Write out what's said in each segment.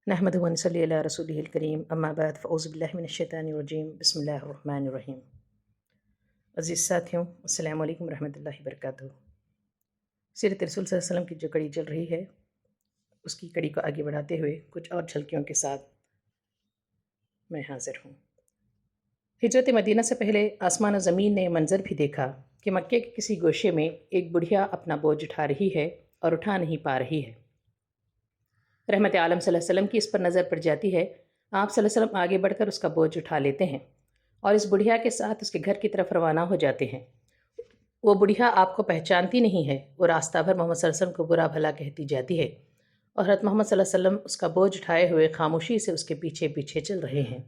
نحمد ونصلی علی رسولہ الکریم اما بعد فاعوذ باللہ من الشیطان الرجیم بسم اللہ الرحمن الرحیم۔ عزیز ساتھیوں، السلام علیکم ورحمۃ اللہ وبرکاتہ۔ سیرت رسول صلی اللہ علیہ وسلم کی جو کڑی چل رہی ہے اس کی کڑی کو آگے بڑھاتے ہوئے کچھ اور جھلکیوں کے ساتھ میں حاضر ہوں۔ ہجرت مدینہ سے پہلے آسمان و زمین نے منظر بھی دیکھا کہ مکے کے کسی گوشے میں ایک بڑھیا اپنا بوجھ اٹھا رہی ہے اور اٹھا نہیں پا رہی ہے۔ رحمت عالم صلی اللہ علیہ وسلم کی اس پر نظر پڑ جاتی ہے۔ آپ صلی اللہ علیہ وسلم آگے بڑھ کر اس کا بوجھ اٹھا لیتے ہیں اور اس بڑھیا کے ساتھ اس کے گھر کی طرف روانہ ہو جاتے ہیں۔ وہ بڑھیا آپ کو پہچانتی نہیں ہے، وہ راستہ بھر محمد صلی اللہ علیہ وسلم کو برا بھلا کہتی جاتی ہے، اور حضرت محمد صلی اللہ علیہ وسلم اس کا بوجھ اٹھائے ہوئے خاموشی سے اس کے پیچھے پیچھے چل رہے ہیں،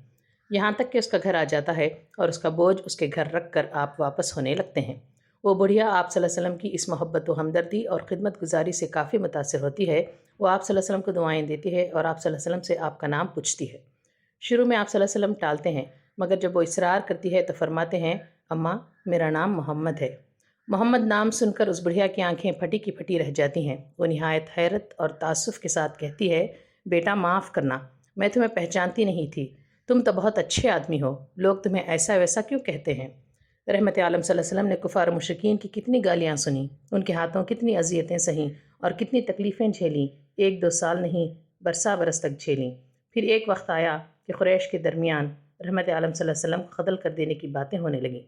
یہاں تک کہ اس کا گھر آ جاتا ہے اور اس کا بوجھ اس کے گھر رکھ کر آپ واپس ہونے لگتے ہیں۔ وہ بڑھیا آپ صلی اللہ علیہ وسلم کی اس محبت و ہمدردی اور خدمت گزاری سے کافی متاثر ہوتی ہے۔ وہ آپ صلی اللہ علیہ وسلم کو دعائیں دیتی ہے اور آپ صلی اللہ علیہ وسلم سے آپ کا نام پوچھتی ہے۔ شروع میں آپ صلی اللہ علیہ وسلم ٹالتے ہیں، مگر جب وہ اصرار کرتی ہے تو فرماتے ہیں، اماں میرا نام محمد ہے۔ محمد نام سن کر اس بڑھیا کی آنکھیں پھٹی کی پھٹی رہ جاتی ہیں۔ وہ نہایت حیرت اور تعصف کے ساتھ کہتی ہے، بیٹا معاف کرنا، میں تمہیں پہچانتی نہیں تھی، تم تو بہت اچھے آدمی ہو، لوگ تمہیں ایسا ویسا کیوں کہتے ہیں؟ رحمت عالم صلی اللہ علیہ وسلم نے کفار و مشرکین کی کتنی گالیاں سنیں، ان کے ہاتھوں کتنی اذیتیں سہیں اور کتنی تکلیفیں جھیلیں، 1-2 سال نہیں برسا برس تک جھیلیں۔ پھر ایک وقت آیا کہ قریش کے درمیان رحمت عالم صلی اللہ علیہ وسلم کو قتل کر دینے کی باتیں ہونے لگیں۔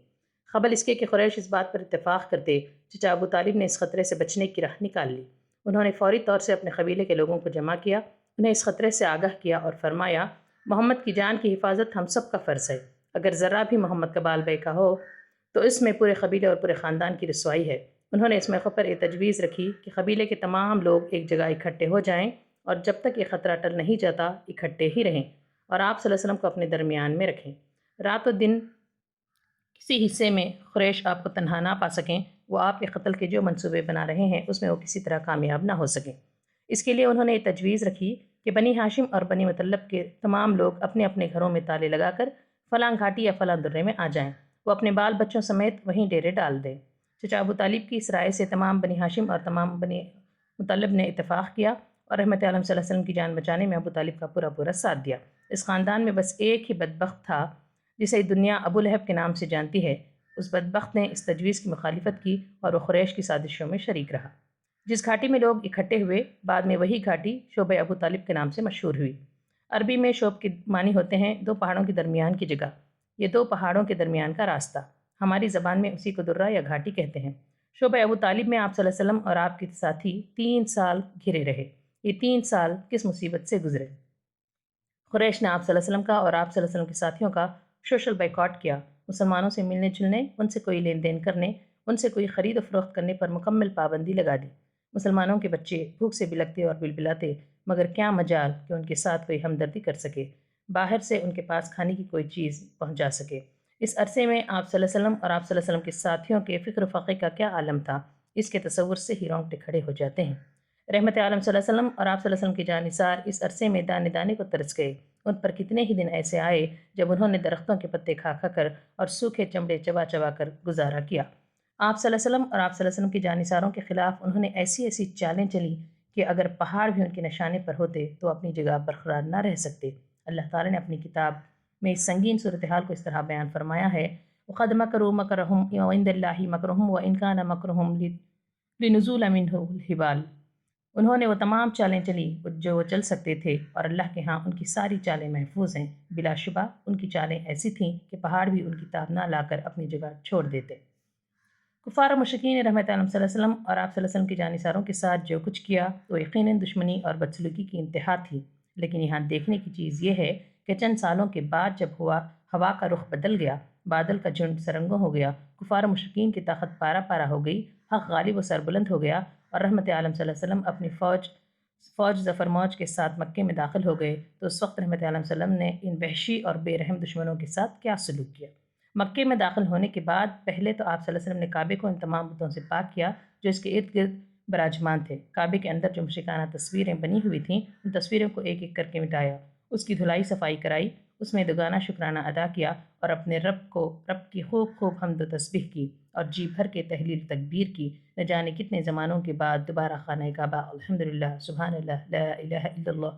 قبل اس کے کہ قریش اس بات پر اتفاق کرتے، چچا ابو طالب نے اس خطرے سے بچنے کی راہ نکال لی۔ انہوں نے فوری طور سے اپنے قبیلے کے لوگوں کو جمع کیا، انہیں اس خطرے سے آگاہ کیا اور فرمایا، محمد کی جان کی حفاظت ہم سب کا فرض ہے، اگر ذرا بھی محمد کا بال بیکا ہو تو اس میں پورے قبیلے اور پورے خاندان کی رسوائی ہے۔ انہوں نے اس موقع پر ایک تجویز رکھی کہ قبیلے کے تمام لوگ ایک جگہ اکٹھے ہو جائیں اور جب تک یہ خطرہ ٹل نہیں جاتا اکٹھے ہی رہیں اور آپ صلی اللہ علیہ وسلم کو اپنے درمیان میں رکھیں۔ رات و دن کسی حصے میں قریش آپ کو تنہا نہ پا سکیں، وہ آپ کے قتل کے جو منصوبے بنا رہے ہیں اس میں وہ کسی طرح کامیاب نہ ہو سکیں۔ اس کے لیے انہوں نے یہ تجویز رکھی کہ بنی ہاشم اور بنی مطلب کے تمام لوگ اپنے اپنے گھروں میں تالے لگا کر فلاں گھاٹی یا فلاں درے میں آ جائیں، وہ اپنے بال بچوں سمیت وہیں ڈیرے ڈال دیں۔ چچا ابو طالب کی اس رائے سے تمام بنی ہاشم اور تمام بنی مطلب نے اتفاق کیا اور رحمت عالم صلی اللہ علیہ وسلم کی جان بچانے میں ابو طالب کا پورا ساتھ دیا۔ اس خاندان میں بس ایک ہی بدبخت تھا جسے دنیا ابو لہب کے نام سے جانتی ہے۔ اس بدبخت نے اس تجویز کی مخالفت کی اور وہ قریش کی سازشوں میں شریک رہا۔ جس گھاٹی میں لوگ اکٹھے ہوئے، بعد میں وہی گھاٹی شعبہ ابو طالب کے نام سے مشہور ہوئی۔ عربی میں شعب کے معنی ہوتے ہیں 2 پہاڑوں کے درمیان کی جگہ، یہ 2 پہاڑوں کے درمیان کا راستہ، ہماری زبان میں اسی کو درہ یا گھاٹی کہتے ہیں۔ شعبہ ابو طالب میں آپ صلی اللہ علیہ وسلم اور آپ کے ساتھی 3 سال گھرے رہے۔ یہ 3 سال کس مصیبت سے گزرے؟ قریش نے آپ صلی اللہ علیہ وسلم کا اور آپ صلی اللہ علیہ وسلم کے ساتھیوں کا سوشل بائیکاٹ کیا، مسلمانوں سے ملنے جلنے، ان سے کوئی لین دین کرنے، ان سے کوئی خرید و فروخت کرنے پر مکمل پابندی لگا دی۔ مسلمانوں کے بچے بھوک سے بلکتے اور بلبلاتے، مگر کیا مجال کہ ان کے ساتھ کوئی ہمدردی کر سکے، باہر سے ان کے پاس کھانے کی کوئی چیز پہنچا سکے۔ اس عرصے میں آپ صلی اللہ علیہ وسلم اور آپ صلی اللہ علیہ وسلم کے ساتھیوں کے فکر و فقے کا کیا عالم تھا، اس کے تصور سے ہی رونگٹے کھڑے ہو جاتے ہیں۔ رحمت عالم صلی اللہ علیہ وسلم اور آپ صلی اللہ علیہ وسلم کے جانثار اس عرصے میں دانے دانے کو ترس گئے۔ ان پر کتنے ہی دن ایسے آئے جب انہوں نے درختوں کے پتے کھا کھا کر اور سوکھے چمڑے چبا چبا کر گزارا کیا۔ آپ صلی اللہ علیہ وسلم اور آپ صلی اللہ علیہ وسلم کے جانثاروں کے خلاف انہوں نے ایسی ایسی چالیں چلی کہ اگر پہاڑ بھی ان کے نشانے پر ہوتے تو اپنی جگہ برقرار نہ رہ سکتے۔ اللہ تعالیٰ نے اپنی کتاب میں اس سنگین صورتحال کو اس طرح بیان فرمایا ہے، وَقَدْ مَكَرُوا مَكْرَهُمْ وَعِندَ اللَّهِ مَكْرُهُمْ وَإِنْ كَانَ مَكْرُهُمْ لِنُزُولَ مِنْهُ الْجِبَالُ۔ انہوں نے وہ تمام چالیں چلی جو وہ چل سکتے تھے اور اللہ کے ہاں ان کی ساری چالیں محفوظ ہیں، بلا شبہ ان کی چالیں ایسی تھیں کہ پہاڑ بھی ان کی تاب نہ لا کر اپنی جگہ چھوڑ دیتے۔ کفار و مشرکین نے رحمت عالم صلی اللہ علیہ وسلم اور آپ صلی اللہ علیہ وسلم کے جانثاروں کے ساتھ جو کچھ کیا وہ یقیناً دشمنی اور بدسلوکی کی انتہا تھی، لیکن یہاں دیکھنے کی چیز یہ ہے کہ چند سالوں کے بعد جب ہوا کا رخ بدل گیا، بادل کا جھنڈ سرنگوں ہو گیا، کفار و مشرکین کی طاقت پارا پارا ہو گئی، حق غالب و سربلند ہو گیا اور رحمت عالم صلی اللہ علیہ وسلم اپنی فوج ظفر موج کے ساتھ مکے میں داخل ہو گئے، تو اس وقت رحمت عالم صلی اللہ علیہ وسلم نے ان وحشی اور بے رحم دشمنوں کے ساتھ کیا سلوک کیا؟ مکے میں داخل ہونے کے بعد پہلے تو آپ صلی اللہ علیہ وسلم نے کعبے کو ان تمام بتوں سے پاک کیا جو اس کے ارد گرد براجمان تھے۔ کعبے کے اندر جو مشرکانہ تصویریں بنی ہوئی تھیں ان تصویروں کو ایک ایک کر کے مٹایا، اس کی دھلائی صفائی کرائی، اس میں دوگانہ شکرانہ ادا کیا اور اپنے رب کی خوب حمد و تسبیح کی اور جی بھر کے تحلیل تکبیر کی۔ نہ جانے کتنے زمانوں کے بعد دوبارہ خانہ کعبہ الحمدللہ، سبحان اللہ، لا الہ الا اللہ،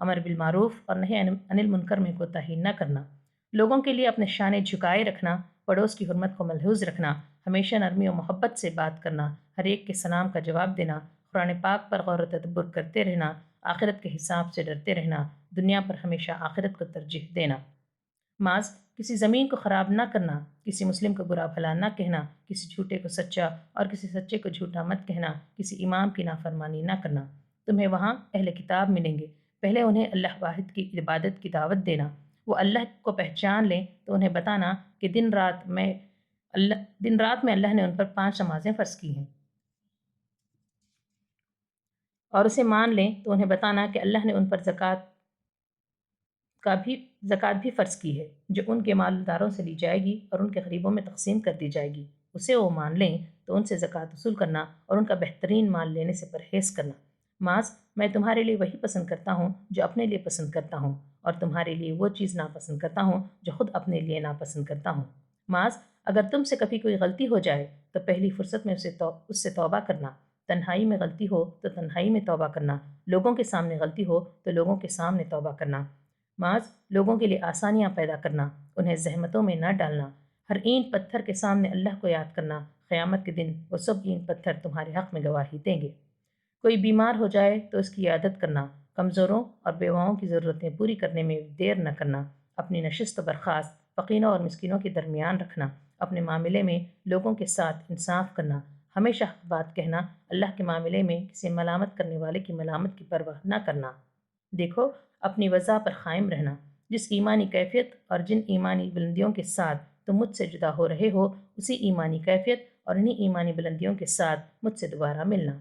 امر بالمعروف اور نہی عن المنکر میں کوتاہی نہ کرنا، لوگوں کے لیے اپنے شانے جھکائے رکھنا، پڑوس کی حرمت کو ملحوظ رکھنا، ہمیشہ نرمی و محبت سے بات کرنا، ہر ایک کے سلام کا جواب دینا، قرآن پاک پر غور و تدبر کرتے رہنا، آخرت کے حساب سے ڈرتے رہنا، دنیا پر ہمیشہ آخرت کو ترجیح دینا، معاذ کسی زمین کو خراب نہ کرنا، کسی مسلم کو برا بھلا نہ کہنا، کسی جھوٹے کو سچا اور کسی سچے کو جھوٹا مت کہنا، کسی امام کی نافرمانی نہ کرنا۔ تمہیں وہاں اہل کتاب ملیں گے، پہلے انہیں اللہ واحد کی عبادت کی دعوت دینا، وہ اللہ کو پہچان لیں تو انہیں بتانا کہ دن رات میں اللہ نے ان پر 5 نمازیں فرض کی ہیں، اور اسے مان لیں تو انہیں بتانا کہ اللہ نے ان پر زکوٰۃ بھی فرض کی ہے، جو ان کے مالداروں سے لی جائے گی اور ان کے غریبوں میں تقسیم کر دی جائے گی۔ اسے وہ مان لیں تو ان سے زکوٰۃ وصول کرنا اور ان کا بہترین مال لینے سے پرہیز کرنا۔ معاذ میں تمہارے لیے وہی پسند کرتا ہوں جو اپنے لیے پسند کرتا ہوں، اور تمہارے لیے وہ چیز ناپسند کرتا ہوں جو خود اپنے لیے ناپسند کرتا ہوں۔ معاذ اگر تم سے کبھی کوئی غلطی ہو جائے تو پہلی فرصت میں اس سے توبہ کرنا، تنہائی میں غلطی ہو تو تنہائی میں توبہ کرنا، لوگوں کے سامنے غلطی ہو تو لوگوں کے سامنے توبہ کرنا۔ معاذ لوگوں کے لیے آسانیاں پیدا کرنا، انہیں زحمتوں میں نہ ڈالنا، ہر اینٹ پتھر کے سامنے اللہ کو یاد کرنا، قیامت کے دن وہ سب اینٹ پتھر تمہارے حق میں گواہی دیں گے۔ کوئی بیمار ہو جائے تو اس کی عیادت کرنا، کمزوروں اور بیواؤں کی ضرورتیں پوری کرنے میں دیر نہ کرنا، اپنی نشست و برخاست فقیروں اور مسکینوں کے درمیان رکھنا، اپنے معاملے میں لوگوں کے ساتھ انصاف کرنا، ہمیشہ حق بات کہنا، اللہ کے معاملے میں کسی ملامت کرنے والے کی ملامت کی پرواہ نہ کرنا۔ دیکھو اپنی وضع پر قائم رہنا، جس ایمانی کیفیت اور جن ایمانی بلندیوں کے ساتھ تم مجھ سے جدا ہو رہے ہو، اسی ایمانی کیفیت اور انہی ایمانی بلندیوں کے ساتھ مجھ سے دوبارہ ملنا۔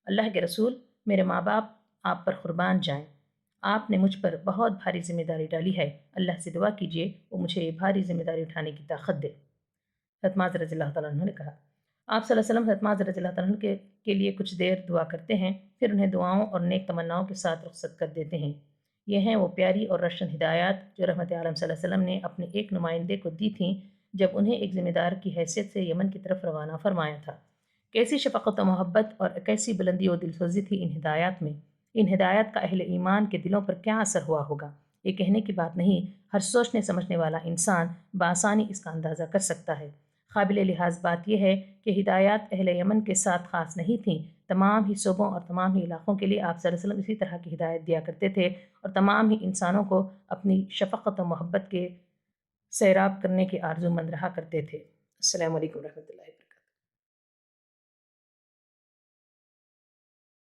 اللہ کے رسول، میرے ماں باپ آپ پر قربان جائیں، آپ نے مجھ پر بہت بھاری ذمہ داری ڈالی ہے، اللہ سے دعا کیجیے وہ مجھے یہ بھاری ذمہ داری اٹھانے کی طاقت دے۔ حضرت معاذ رضی اللہ تعالیٰ عنہ نے کہا، آپ صلی اللہ علیہ وسلم حضرت معاذ رضی اللہ تعالیٰ عنہ کے لیے کچھ دیر دعا کرتے ہیں، پھر انہیں دعاؤں اور نیک تمناؤں کے ساتھ رخصت کر دیتے ہیں۔ یہ ہیں وہ پیاری اور روشن ہدایات جو رحمت عالم صلی اللہ علیہ وسلم نے اپنے ایک نمائندے کو دی تھیں جب انہیں ایک ذمہ دار کی حیثیت سے یمن کی طرف روانہ فرمایا تھا۔ کیسی شفقت و محبت اور کیسی بلندی و دلسوزی تھی ان ہدایات میں، ان ہدایات کا اہل ایمان کے دلوں پر کیا اثر ہوا ہوگا، یہ کہنے کی بات نہیں، ہر سوچنے سمجھنے والا انسان بآسانی اس کا اندازہ کر سکتا ہے۔ قابل لحاظ بات یہ ہے کہ ہدایات اہل یمن کے ساتھ خاص نہیں تھیں، تمام ہی صوبوں اور تمام ہی علاقوں کے لیے آپ صلی اللہ علیہ وسلم اسی طرح کی ہدایت دیا کرتے تھے، اور تمام ہی انسانوں کو اپنی شفقت و محبت کے سیراب کرنے کے آرزو مند رہا کرتے تھے۔ السلام علیکم ورحمۃ اللہ وبرکاتہ۔